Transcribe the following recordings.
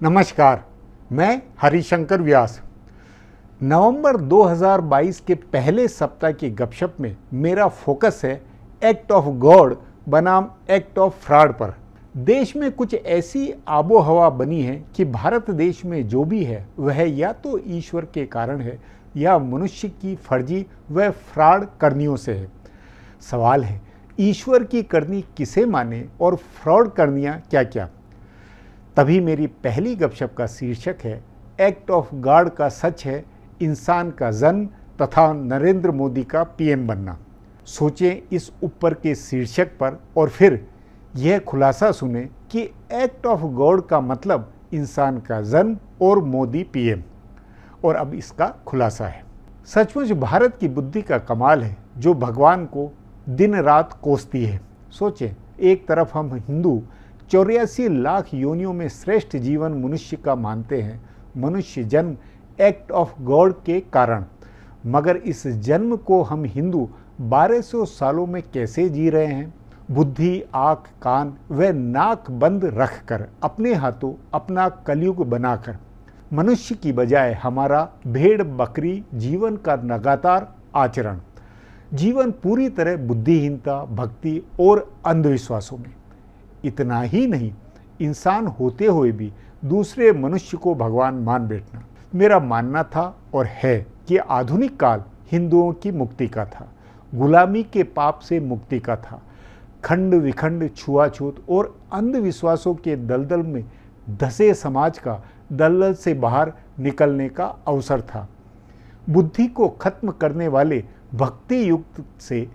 नमस्कार, मैं हरिशंकर व्यास। नवंबर 2022 के पहले सप्ताह की गपशप में मेरा फोकस है एक्ट ऑफ गॉड बनाम एक्ट ऑफ फ्रॉड पर। देश में कुछ ऐसी आबो हवा बनी है कि भारत देश में जो भी है वह या तो ईश्वर के कारण है या मनुष्य की फर्जी व फ्रॉड करनियों से है। सवाल है, ईश्वर की करनी किसे माने और फ्रॉड करनियाँ क्या क्या। तभी मेरी पहली गपशप का शीर्षक है एक्ट ऑफ गॉड का सच है इंसान का जन्म तथा नरेंद्र मोदी का पीएम बनना। सोचें इस ऊपर के शीर्षक पर और फिर यह खुलासा सुने कि एक्ट ऑफ गॉड का मतलब इंसान का जन्म और मोदी पीएम। और अब इसका खुलासा है। सचमुच भारत की बुद्धि का कमाल है जो भगवान को दिन रात कोसती है। सोचें, एक तरफ हम हिंदू 84 लाख योनियों में श्रेष्ठ जीवन मनुष्य का मानते हैं, मनुष्य जन्म एक्ट ऑफ गॉड के कारण, मगर इस जन्म को हम हिंदू 1200 सालों में कैसे जी रहे हैं। बुद्धि, आँख, कान व नाक बंद रखकर, अपने हाथों अपना कलयुग बनाकर, मनुष्य की बजाय हमारा भेड़ बकरी जीवन का लगातार आचरण, जीवन पूरी तरह बुद्धिहीनता, भक्ति और अंधविश्वासों में। इतना ही नहीं, इंसान होते हुए भी दूसरे मनुष्य को भगवान मान बैठना। मेरा मानना था और है कि आधुनिक काल हिंदुओं की मुक्ति का था, गुलामी के पाप से मुक्ति का था, खंड विखंड, छुआछूत और अंधविश्वासों के दलदल में धसे समाज का दलदल से बाहर निकलने का अवसर था। बुद्धि को खत्म करने वाले भक्ति युक्त से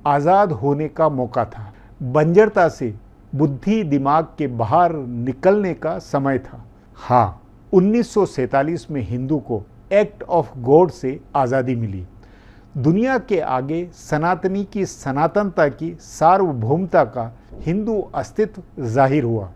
आज़ाद होने का मौका था। बंजरता से बुद्धि दिमाग के बाहर निकलने का समय था। हाँ, 1947 में हिंदू को एक्ट ऑफ गॉड से आज़ादी मिली। दुनिया के आगे सनातनी की सनातनता की सार्वभौमता का हिंदू अस्तित्व जाहिर हुआ।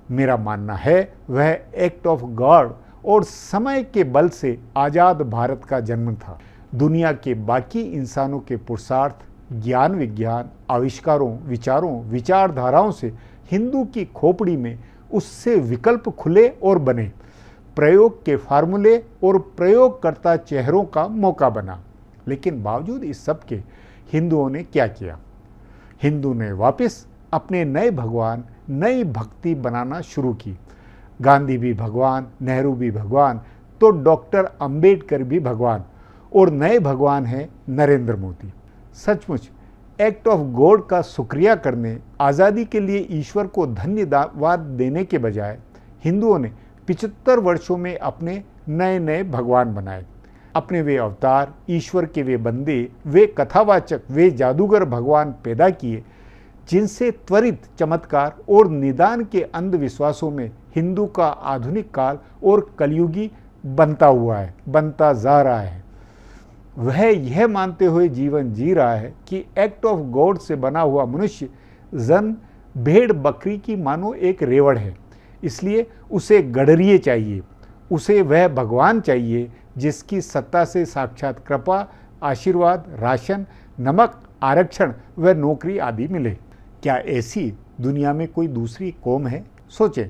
मेरा मानना है वह एक्ट ऑफ गॉड और समय के बल से आज़ाद भारत का जन्म था। दुनिया के बाकी इंसानों के पुरुषार्थ, ज्ञान विज्ञान, आविष्कारों, विचारों, विचारधाराओं से हिंदू की खोपड़ी में उससे विकल्प खुले और बने, प्रयोग के फार्मूले और प्रयोगकर्ता चेहरों का मौका बना। लेकिन बावजूद इस सब के हिंदुओं ने क्या किया? हिंदू ने वापस अपने नए भगवान, नई भक्ति बनाना शुरू की। गांधी भी भगवान, नेहरू भी भगवान, तो डॉक्टर अंबेडकर भी भगवान, और नए भगवान हैं नरेंद्र मोदी। सचमुच एक्ट ऑफ गॉड का शुक्रिया करने, आज़ादी के लिए ईश्वर को धन्यवाद देने के बजाय हिंदुओं ने 75 वर्षों में अपने नए नए भगवान बनाए। अपने वे अवतार, ईश्वर के वे बंदे, वे कथावाचक, वे जादूगर भगवान पैदा किए जिनसे त्वरित चमत्कार और निदान के अंधविश्वासों में हिंदू का आधुनिक काल और कलयुगी बनता हुआ है, बनता जा रहा है। वह यह मानते हुए जीवन जी रहा है कि एक्ट ऑफ गॉड से बना हुआ मनुष्य जन्म भेड़ बकरी की मानो एक रेवड़ है, इसलिए उसे गडरिये चाहिए, उसे वह भगवान चाहिए जिसकी सत्ता से साक्षात कृपा, आशीर्वाद, राशन, नमक, आरक्षण व नौकरी आदि मिले। क्या ऐसी दुनिया में कोई दूसरी कौम है? सोचें,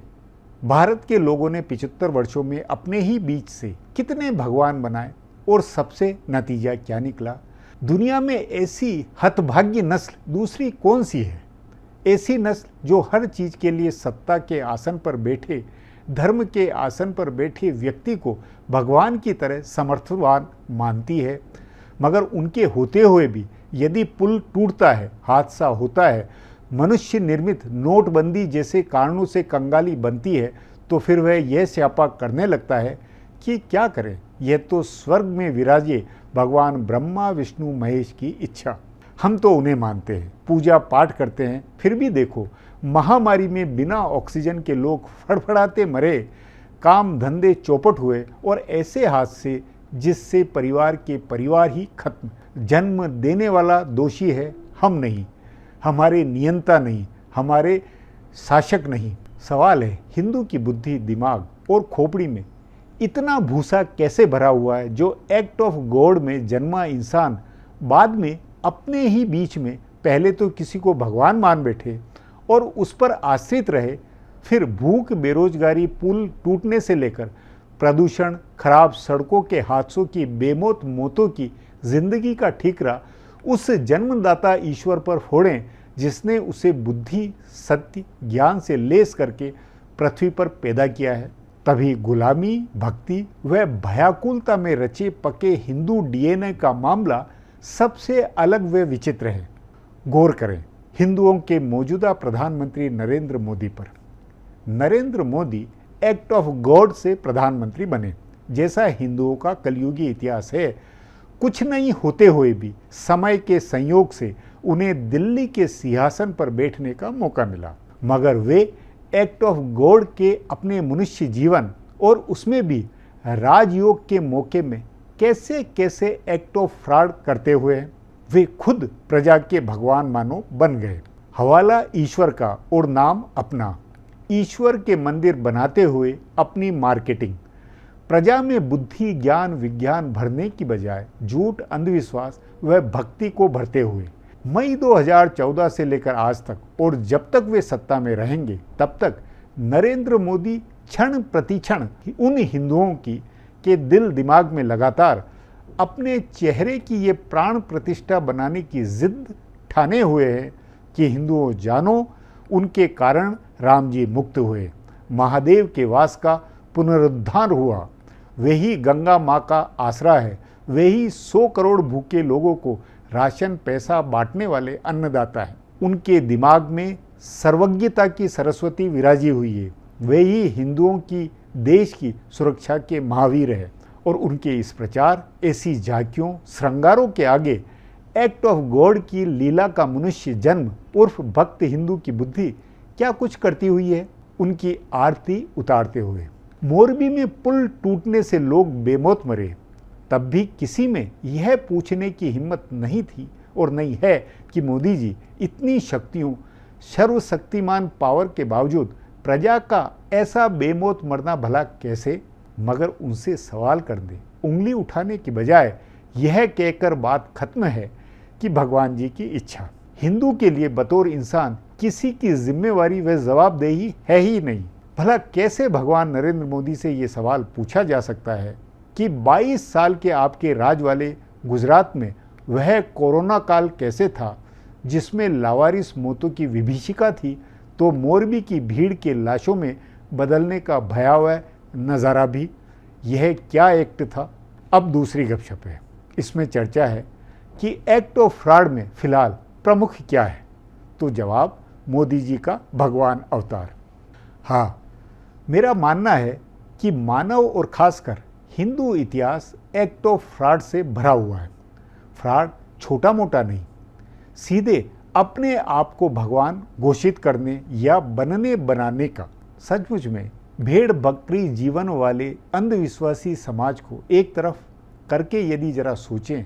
भारत के लोगों ने 75 वर्षों में अपने ही बीच से कितने भगवान बनाए और सबसे नतीजा क्या निकला? दुनिया में ऐसी हतभाग्य नस्ल दूसरी कौन सी है? ऐसी नस्ल जो हर चीज़ के लिए सत्ता के आसन पर बैठे, धर्म के आसन पर बैठे व्यक्ति को भगवान की तरह समर्थवान मानती है, मगर उनके होते हुए भी यदि पुल टूटता है, हादसा होता है, मनुष्य निर्मित नोटबंदी जैसे कारणों से कंगाली बनती है, तो फिर वह यह स्यापा करने लगता है कि क्या करें, यह तो स्वर्ग में विराजे भगवान ब्रह्मा विष्णु महेश की इच्छा। हम तो उन्हें मानते हैं, पूजा पाठ करते हैं, फिर भी देखो महामारी में बिना ऑक्सीजन के लोग फड़फड़ाते मरे, काम धंधे चौपट हुए और ऐसे हादसे जिससे परिवार के परिवार ही खत्म। जन्म देने वाला दोषी है हम नहीं, हमारे नियंता नहीं, हमारे शासक नहीं। सवाल है, हिंदू की बुद्धि, दिमाग और खोपड़ी में इतना भूसा कैसे भरा हुआ है जो एक्ट ऑफ गॉड में जन्मा इंसान बाद में अपने ही बीच में पहले तो किसी को भगवान मान बैठे और उस पर आश्रित रहे, फिर भूख, बेरोजगारी, पुल टूटने से लेकर प्रदूषण, खराब सड़कों के हादसों की बेमौत मौतों की जिंदगी का ठीकरा उस जन्मदाता ईश्वर पर फोड़ें जिसने उसे बुद्धि, सत्य, ज्ञान से लेस करके पृथ्वी पर पैदा किया है। तभी गुलामी, भक्ति व भयाकुलता में रचे पके हिंदू डीएनए का मामला सबसे अलग व विचित्र है। गौर करें हिंदुओं के मौजूदा प्रधानमंत्री नरेंद्र मोदी पर। Narendra Modi act of God से प्रधानमंत्री बने, जैसा हिंदुओं का कलयुगी इतिहास है। कुछ नहीं होते हुए भी समय के संयोग से उन्हें दिल्ली के सिंहासन पर बैठने का मौका मिला, मगर वे एक्ट ऑफ गॉड के अपने मनुष्य जीवन और उसमें भी राजयोग के मौके में कैसे कैसे एक्ट ऑफ फ्रॉड करते हुए वे खुद प्रजा के भगवान मानो बन गए। हवाला ईश्वर का और नाम अपना, ईश्वर के मंदिर बनाते हुए अपनी मार्केटिंग, प्रजा में बुद्धि, ज्ञान, विज्ञान भरने की बजाय झूठ, अंधविश्वास व भक्ति को भरते हुए मई 2014 से लेकर आज तक और जब तक वे सत्ता में रहेंगे तब तक नरेंद्र मोदी क्षण प्रतिक्षण उन हिंदुओं की के दिल दिमाग में लगातार अपने चेहरे की ये प्राण प्रतिष्ठा बनाने की जिद ठाने हुए हैं कि हिंदुओं जानो, उनके कारण राम जी मुक्त हुए, महादेव के वास का पुनरुद्धार हुआ, वही गंगा माँ का आसरा है, वही 100 करोड़ भूखे लोगों को राशन पैसा बांटने वाले अन्नदाता है। उनके दिमाग में सर्वज्ञता की सरस्वती विराजी हुई है, वही हिंदुओं की देश की सुरक्षा के महावीर है। और उनके इस प्रचार, ऐसी झांकियों, श्रृंगारों के आगे एक्ट ऑफ गॉड की लीला का मनुष्य जन्म उर्फ भक्त हिंदू की बुद्धि क्या कुछ करती हुई है, उनकी आरती उतारते हुए। मोरबी में पुल टूटने से लोग बेमौत मरे, तब भी किसी में यह पूछने की हिम्मत नहीं थी और नहीं है कि मोदी जी इतनी शक्तियों, सर्वशक्तिमान पावर के बावजूद प्रजा का ऐसा बेमौत मरना भला कैसे। मगर उनसे सवाल कर दे, उंगली उठाने की बजाय यह कहकर बात खत्म है कि भगवान जी की इच्छा। हिंदू के लिए बतौर इंसान किसी की जिम्मेवारी व जवाबदेही है ही नहीं। भला कैसे भगवान नरेंद्र मोदी से ये सवाल पूछा जा सकता है कि 22 साल के आपके राज वाले गुजरात में वह कोरोना काल कैसे था जिसमें लावारिस मौतों की विभीषिका थी, तो मोरबी की भीड़ के लाशों में बदलने का भयावह नज़ारा भी। यह क्या एक्ट था। अब दूसरी गपशप है, इसमें चर्चा है कि एक्ट ऑफ फ्रॉड में फिलहाल प्रमुख क्या है, तो जवाब मोदी जी का भगवान अवतार। हाँ, मेरा मानना है कि मानव और खासकर हिंदू इतिहास एक्ट ऑफ फ्रॉड से भरा हुआ है। फ्रॉड छोटा मोटा नहीं, सीधे अपने आप को भगवान घोषित करने या बनने बनाने का। सचमुच में भेड़ बकरी जीवन वाले अंधविश्वासी समाज को एक तरफ करके यदि जरा सोचें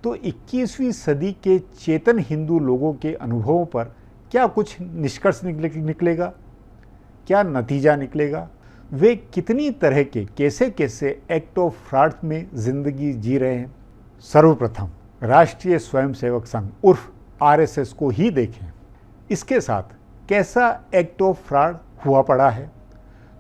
तो 21वीं सदी के चेतन हिंदू लोगों के अनुभवों पर क्या कुछ निष्कर्ष निकलेगा, क्या नतीजा निकलेगा। वे कितनी तरह के कैसे कैसे एक्ट ऑफ फ्रॉड में जिंदगी जी रहे हैं। सर्वप्रथम राष्ट्रीय स्वयंसेवक संघ उर्फ आरएसएस को ही देखें। इसके साथ कैसा एक्ट ऑफ फ्रॉड हुआ पड़ा है,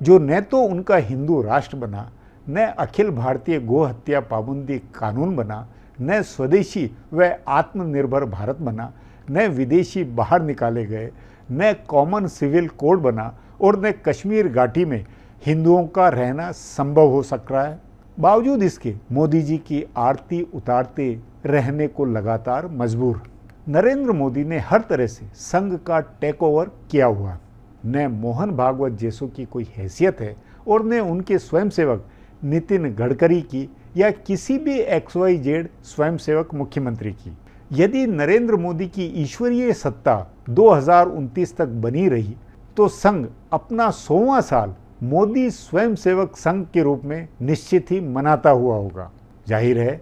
जो न तो उनका हिंदू राष्ट्र बना, न अखिल भारतीय गो हत्या पाबंदी कानून बना, न स्वदेशी व आत्मनिर्भर भारत बना, न विदेशी बाहर निकाले गए, न कॉमन सिविल कोड बना और न कश्मीर घाटी में हिंदुओं का रहना संभव हो सक रहा है। बावजूद इसके मोदी जी की आरती उतारते रहने को लगातार मजबूर। नरेंद्र मोदी ने हर तरह से संघ का टेक ओवर किया हुआ। न मोहन भागवत जैसों की कोई हैसियत है और न उनके स्वयंसेवक नितिन गडकरी की या किसी भी XYZ स्वयंसेवक मुख्यमंत्री की। यदि नरेंद्र मोदी की ईश्वरीय सत्ता 2029 तक बनी रही तो संघ अपना 100वां साल मोदी स्वयंसेवक संघ के रूप में निश्चित ही मनाता हुआ होगा। जाहिर है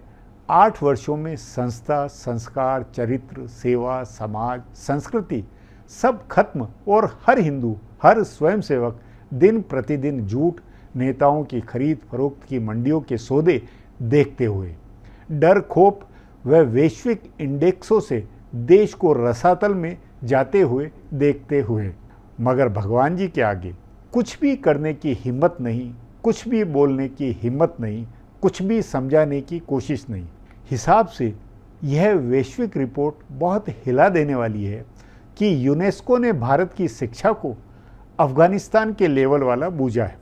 8 वर्षों में संस्था, संस्कार, चरित्र, सेवा, समाज, संस्कृति सब खत्म और हर हिंदू, हर स्वयंसेवक दिन प्रतिदिन झूठ, नेताओं की खरीद फरोख्त की मंडियों के सौदे देखते हुए, डर खोप व वैश्विक इंडेक्सों से देश को रसातल में जाते हुए देखते हुए, मगर भगवान जी के आगे कुछ भी करने की हिम्मत नहीं, कुछ भी बोलने की हिम्मत नहीं, कुछ भी समझाने की कोशिश नहीं। हिसाब से यह वैश्विक रिपोर्ट बहुत हिला देने वाली है कि यूनेस्को ने भारत की शिक्षा को अफगानिस्तान के लेवल वाला बूझा है।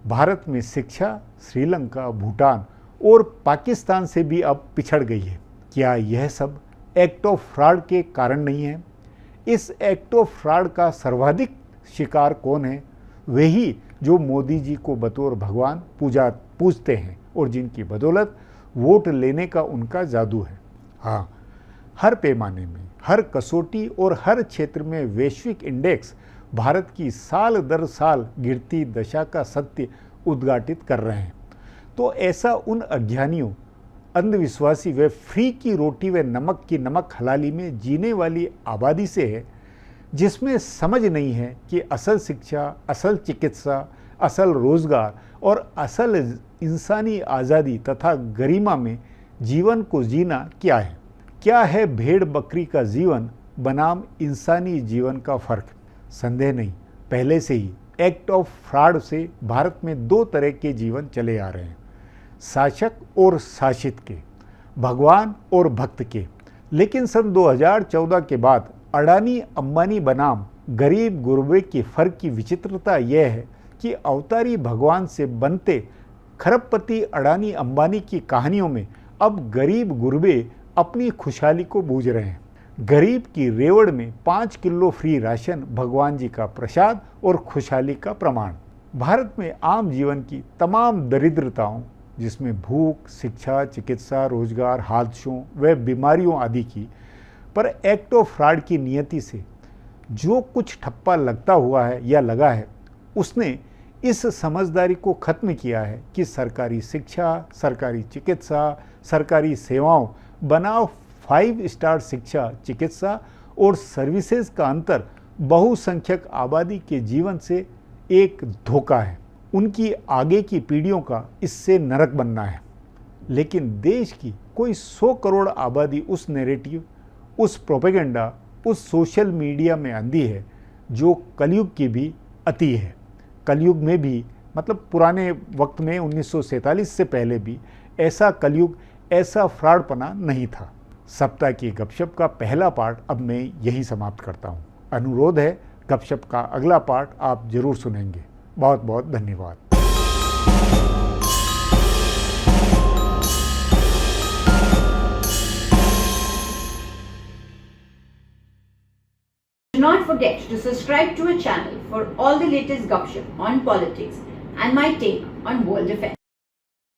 भारत में शिक्षा श्रीलंका, भूटान और पाकिस्तान से भी अब पिछड़ गई है। क्या यह सब एक्ट ऑफ फ्रॉड के कारण नहीं है? इस एक्ट ऑफ फ्रॉड का सर्वाधिक शिकार कौन है? वही जो मोदी जी को बतौर भगवान पूजते हैं और जिनकी बदौलत वोट लेने का उनका जादू है। हाँ, हर पैमाने में, हर कसौटी और हर क्षेत्र में वैश्विक इंडेक्स भारत की साल दर साल गिरती दशा का सत्य उद्घाटित कर रहे हैं। तो ऐसा उन अज्ञानियों, अंधविश्वासी व फ्री की रोटी व नमक की नमक हलाली में जीने वाली आबादी से है, जिसमें समझ नहीं है कि असल शिक्षा, असल चिकित्सा, असल रोजगार और असल इंसानी आज़ादी तथा गरिमा में जीवन को जीना क्या है। क्या है भेड़ बकरी का जीवन बनाम इंसानी जीवन का फर्क? संदेह नहीं, पहले से ही एक्ट ऑफ फ्रॉड से भारत में दो तरह के जीवन चले आ रहे हैं, शासक और शासित के, भगवान और भक्त के। लेकिन सन 2014 के बाद अडानी अंबानी बनाम गरीब गुरबे के फर्क की विचित्रता यह है कि अवतारी भगवान से बनते खरबपति अडानी अंबानी की कहानियों में अब गरीब गुरबे अपनी खुशहाली को बूझ रहे हैं। गरीब की रेवड़ में 5 किलो फ्री राशन भगवान जी का प्रसाद और खुशहाली का प्रमाण। भारत में आम जीवन की तमाम दरिद्रताओं, जिसमें भूख, शिक्षा, चिकित्सा, रोजगार, हादसों व बीमारियों आदि की, पर एक्ट ऑफ फ्रॉड की नियति से जो कुछ ठप्पा लगता हुआ है या लगा है, उसने इस समझदारी को खत्म किया है कि सरकारी शिक्षा, सरकारी चिकित्सा, सरकारी सेवाओं बनाओ 5 स्टार शिक्षा, चिकित्सा और सर्विसेज का अंतर बहुसंख्यक आबादी के जीवन से एक धोखा है। उनकी आगे की पीढ़ियों का इससे नरक बनना है। लेकिन देश की कोई 100 करोड़ आबादी उस नैरेटिव, उस प्रोपेगेंडा, उस सोशल मीडिया में अंधी है जो कलयुग की भी अति है। कलयुग में भी, मतलब पुराने वक्त में 1947 से पहले भी ऐसा कलयुग, ऐसा फ्रॉडपना नहीं था। सप्ताह की गपशप का पहला पार्ट अब मैं यही समाप्त करता हूँ। अनुरोध है, गपशप का अगला पार्ट आप जरूर सुनेंगे। बहुत बहुत धन्यवाद। Do not forget to subscribe to our channel for all the latest gossip on politics and my take on world affairs.